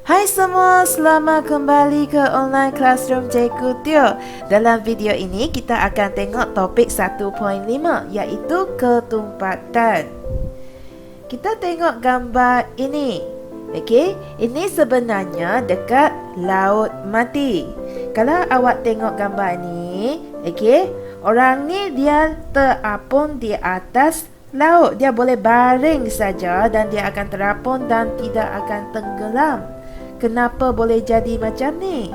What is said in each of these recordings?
Hai semua, selamat kembali ke online classroom Cikgu Teo. Dalam video ini kita akan tengok topik 1.5 iaitu ketumpatan. Kita tengok gambar ini. Okey, ini sebenarnya dekat Laut Mati. Kalau awak tengok gambar ni, okey, orang ni dia terapung di atas laut. Dia boleh baring saja dan dia akan terapung dan tidak akan tenggelam. Kenapa boleh jadi macam ni?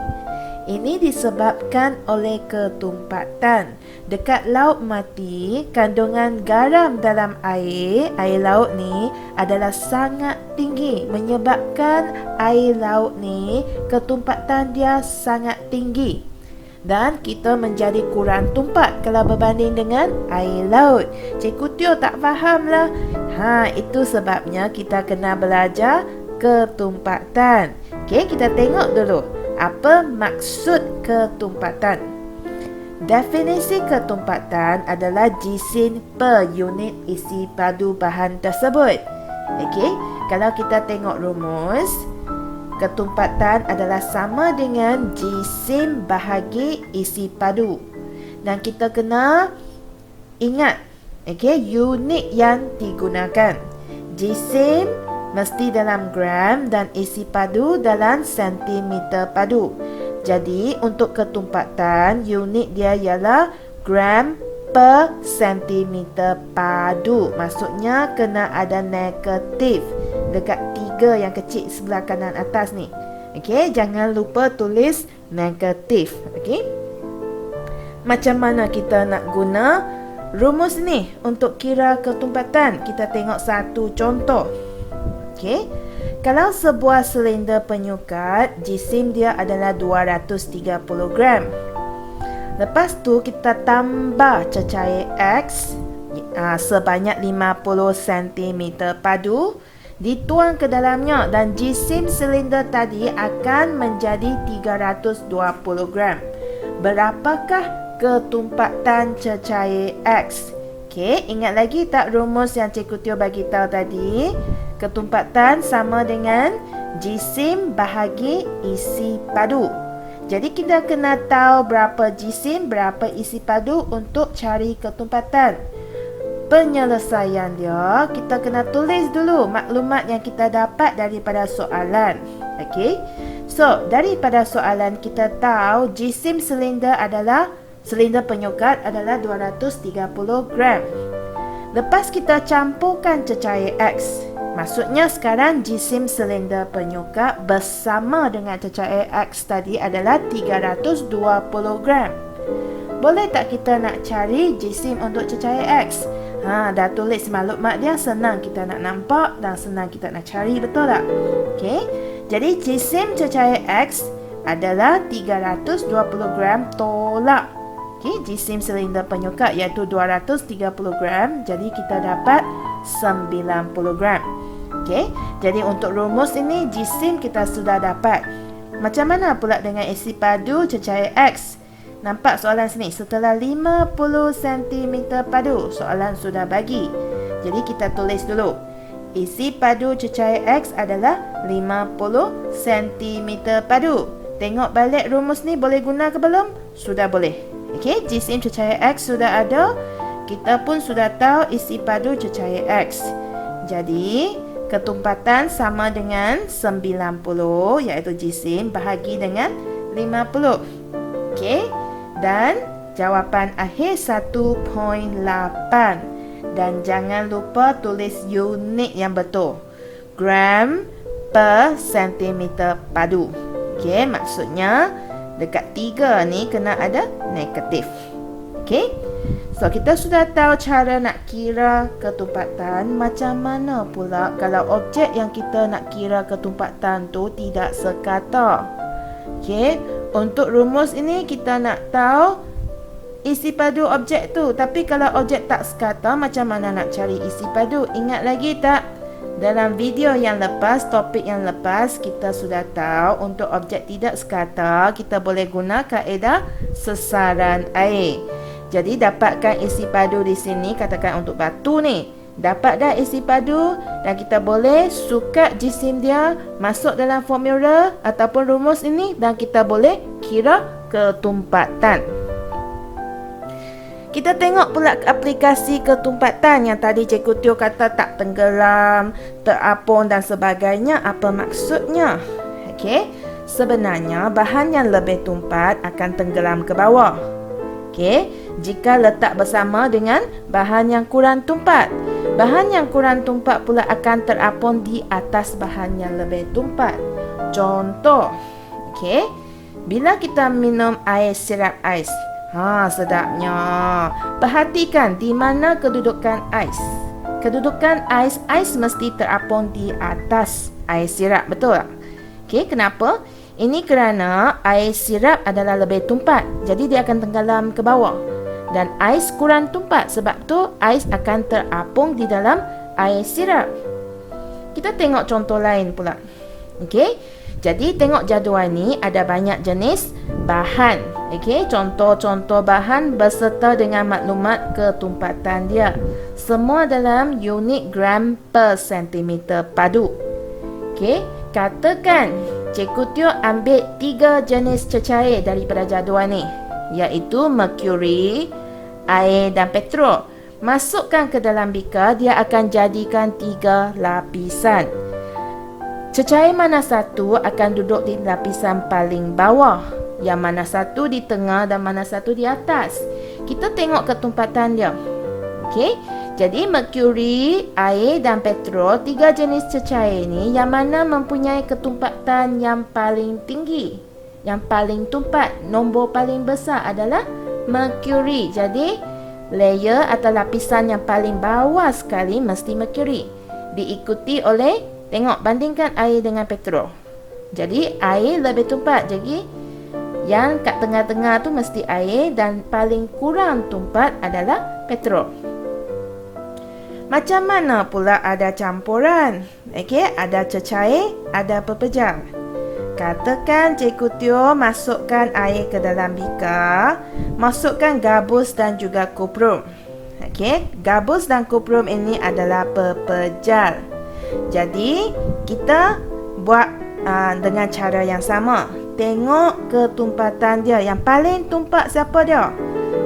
Ini disebabkan oleh ketumpatan. Dekat Laut Mati, kandungan garam dalam air laut ni adalah sangat tinggi, menyebabkan air laut ni ketumpatan dia sangat tinggi. Dan kita menjadi kurang tumpat kalau berbanding dengan air laut. Cikgu Teo tak faham lah. Itu sebabnya kita kena belajar ketumpatan. Okey, kita tengok dulu apa maksud ketumpatan. Definisi ketumpatan adalah jisim per unit isi padu bahan tersebut. Okey, kalau kita tengok rumus, ketumpatan adalah sama dengan jisim bahagi isi padu. Dan kita kena ingat, okey, unit yang digunakan. Jisim mesti dalam gram dan isi padu dalam sentimeter padu. Jadi untuk ketumpatan, unit dia ialah gram per sentimeter padu. Maksudnya kena ada negatif dekat 3 yang kecil sebelah kanan atas ni. Okey, jangan lupa tulis negatif. Okey. Macam mana kita nak guna rumus ni untuk kira ketumpatan? Kita tengok satu contoh. Okey. Kalau sebuah silinder penyukat, jisim dia adalah 230 gram. Lepas tu kita tambah cecair X sebanyak 50 cm padu, dituang ke dalamnya dan jisim silinder tadi akan menjadi 320 gram. Berapakah ketumpatan cecair X? Okey, ingat lagi tak rumus yang Cikgu Teo bagi tahu tadi? Ketumpatan sama dengan jisim bahagi isi padu. Jadi kita kena tahu berapa jisim, berapa isi padu untuk cari ketumpatan. Penyelesaian dia, kita kena tulis dulu maklumat yang kita dapat daripada soalan. Okey. So, daripada soalan kita tahu jisim silinder penyukat adalah 230 gram. Lepas kita campurkan cecair X, maksudnya sekarang jisim silinder penyukat bersama dengan cecair X tadi adalah 320 gram. Boleh tak kita nak cari jisim untuk cecair X? Dah tulis maklumat dia, senang kita nak nampak dan senang kita nak cari, betul tak? Okey. Jadi jisim cecair X adalah 320 gram tolak. Okey, jisim silinder penyukat iaitu 230 gram. Jadi kita dapat 90 gram. Okey, jadi untuk rumus ini jisim kita sudah dapat. Macam mana pula dengan isi padu cecair X? Nampak soalan sini, setelah 50 cm padu, soalan sudah bagi. Jadi kita tulis dulu. Isi padu cecair X adalah 50 cm padu. Tengok balik rumus ni boleh guna ke belum? Sudah boleh. Okey, jisim cecair X sudah ada. Kita pun sudah tahu isi padu cecair X. Jadi ketumpatan sama dengan 90, iaitu jisim bahagi dengan 50. Okey. Dan jawapan akhir 1.8. Dan jangan lupa tulis unit yang betul. Gram per sentimeter padu. Okey, maksudnya dekat 3 ni kena ada negatif. Okey. So, kita sudah tahu cara nak kira ketumpatan. Macam mana pula kalau objek yang kita nak kira ketumpatan tu tidak sekata? Okey, untuk rumus ini kita nak tahu isi padu objek tu. Tapi kalau objek tak sekata, macam mana nak cari isi padu? Ingat lagi tak? Dalam video yang lepas, topik yang lepas, kita sudah tahu untuk objek tidak sekata, kita boleh guna kaedah sesaran air. Jadi dapatkan isi padu di sini, katakan untuk batu ni. dapat dah isi padu dan kita boleh sukat jisim dia masuk dalam formula ataupun rumus ini dan kita boleh kira ketumpatan. Kita tengok pula aplikasi ketumpatan yang tadi Cikgu Teo kata tak tenggelam, terapung dan sebagainya. Apa maksudnya? Okey, sebenarnya bahan yang lebih tumpat akan tenggelam ke bawah. Okey, jika letak bersama dengan bahan yang kurang tumpat. Bahan yang kurang tumpat pula akan terapung di atas bahan yang lebih tumpat. Contoh, okey, bila kita minum air sirap ais, sedapnya. Perhatikan di mana kedudukan ais. Kedudukan ais mesti terapung di atas air sirap, betul tak? Okey, kenapa? Ini kerana air sirap adalah lebih tumpat, jadi dia akan tenggelam ke bawah. Dan ais kurang tumpat, sebab tu ais akan terapung di dalam air sirap. Kita tengok contoh lain pula. Okey, jadi tengok jadual ni ada banyak jenis bahan. Okey, contoh-contoh bahan beserta dengan maklumat ketumpatan dia. Semua dalam unit gram per sentimeter padu. Okey, katakan Cikgu Teo ambil 3 jenis cecair daripada jadual ni, iaitu merkuri, air dan petrol. Masukkan ke dalam bika, dia akan jadikan 3 lapisan. Cecair mana satu akan duduk di lapisan paling bawah, yang mana satu di tengah dan mana satu di atas. Kita tengok ketumpatan dia. Okey, jadi merkuri, air dan petrol, 3 jenis cecair ni yang mana mempunyai ketumpatan yang paling tinggi, yang paling tumpat. Nombor paling besar adalah merkuri. Jadi layer atau lapisan yang paling bawah sekali mesti merkuri, diikuti oleh, tengok bandingkan air dengan petrol. Jadi air lebih tumpat, jadi yang kat tengah-tengah tu mesti air dan paling kurang tumpat adalah petrol. Macam mana pula ada campuran? Okey, ada cecair, ada pepejal. Katakan Cikgu Teo masukkan air ke dalam bika, masukkan gabus dan juga kuprum. Okey, gabus dan kuprum ini adalah pepejal. Jadi kita buat dengan cara yang sama. Tengok ketumpatan dia. Yang paling tumpat siapa dia?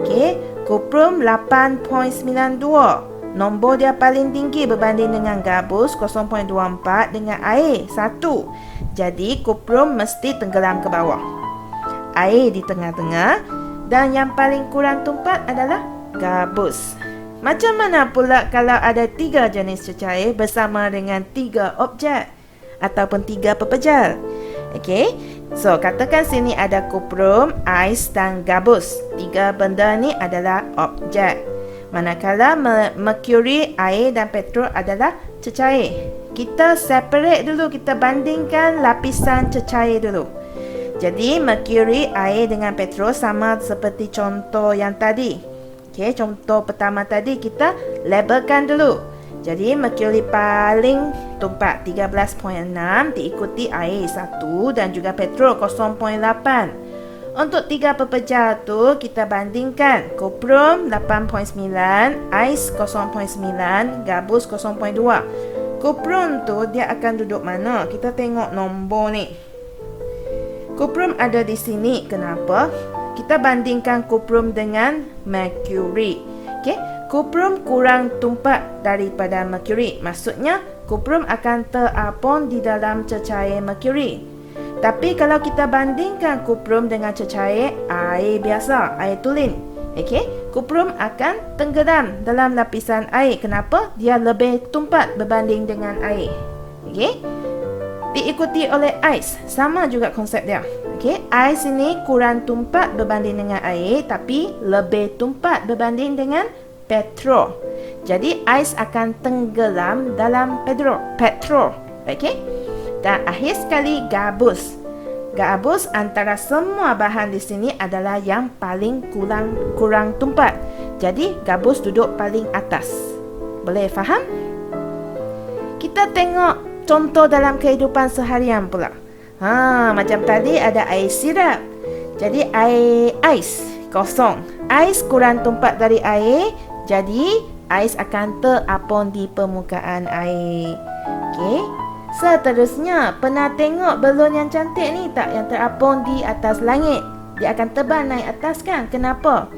Okey, kuprum 8.92. Nombor dia paling tinggi berbanding dengan gabus 0.24 dengan air 1. Jadi kuprum mesti tenggelam ke bawah. Air di tengah-tengah dan yang paling kurang tumpat adalah gabus. Macam mana pula kalau ada 3 jenis cecair bersama dengan 3 objek ataupun 3 pepejal? Okey, so katakan sini ada kuprum, ais dan gabus. 3 benda ni adalah objek. Manakala merkuri, air dan petrol adalah cecair. Kita separate dulu, kita bandingkan lapisan cecair dulu. Jadi merkuri, air dengan petrol sama seperti contoh yang tadi. Okey, contoh pertama tadi kita labelkan dulu. Jadi merkuri paling tumpat 13.6, diikuti air 1 dan juga petrol 0.8. Untuk 3 pepejal tu kita bandingkan. Kuprum 8.9, ais 0.9, gabus 0.2. Kuprum tu dia akan duduk mana? Kita tengok nombor ni. Kuprum ada di sini. Kenapa? Kita bandingkan kuprum dengan merkuri. Okey, kuprum kurang tumpat daripada merkuri. Maksudnya kuprum akan terapung di dalam cecair merkuri. Tapi kalau kita bandingkan kuprum dengan cecair air biasa, air tulen, okey, kuprum akan tenggelam dalam lapisan air. Kenapa? Dia lebih tumpat berbanding dengan air. Okey, diikuti oleh ais. Sama juga konsep dia. Okey, ais ini kurang tumpat berbanding dengan air, tapi lebih tumpat berbanding dengan petrol. Jadi ais akan tenggelam dalam petrol. Okey. Dan akhir sekali gabus. Gabus antara semua bahan di sini adalah yang paling kurang tumpat. Jadi gabus duduk paling atas. Boleh faham? Kita tengok contoh dalam kehidupan seharian pula. Macam tadi ada air sirap. Jadi air ais kosong. Ais kurang tumpat dari air. Jadi ais akan terapung di permukaan air. Okey. Seterusnya, pernah tengok balon yang cantik ni tak, yang terapung di atas langit? Dia akan terbang naik atas kan? Kenapa?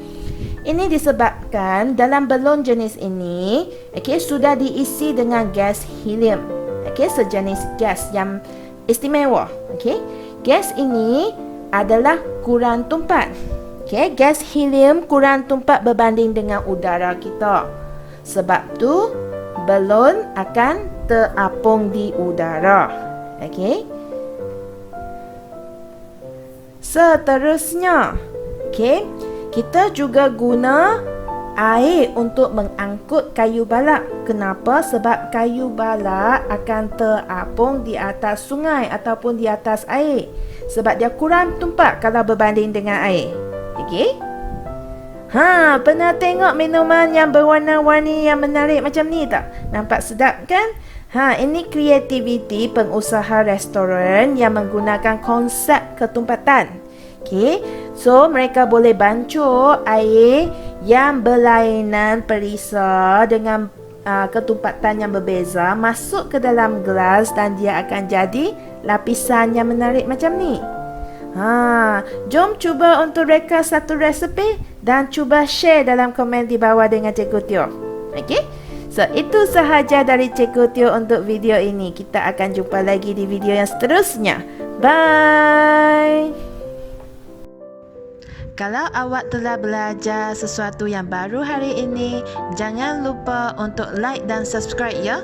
Ini disebabkan dalam balon jenis ini, okey, sudah diisi dengan gas helium. Okey, sejenis gas yang istimewa. Okey. Gas ini adalah kurang tumpat. Okey, gas helium kurang tumpat berbanding dengan udara kita. Sebab tu balon akan terapung di udara. Okey. Seterusnya, okey, kita juga guna air untuk mengangkut kayu balak. Kenapa? Sebab kayu balak akan terapung di atas sungai ataupun di atas air. Sebab dia kurang tumpat kalau berbanding dengan air. Okey? Pernah tengok minuman yang berwarna-warni yang menarik macam ni tak? Nampak sedap kan? Ini kreativiti pengusaha restoran yang menggunakan konsep ketumpatan. Okey, so mereka boleh bancuh air yang berlainan perisa dengan ketumpatan yang berbeza masuk ke dalam gelas dan dia akan jadi lapisan yang menarik macam ni. Jom cuba untuk reka satu resepi dan cuba share dalam komen di bawah dengan Cikgu Teo. Okey? So, itu sahaja dari Cikgu Teo untuk video ini. Kita akan jumpa lagi di video yang seterusnya. Bye! Kalau awak telah belajar sesuatu yang baru hari ini, jangan lupa untuk like dan subscribe ya.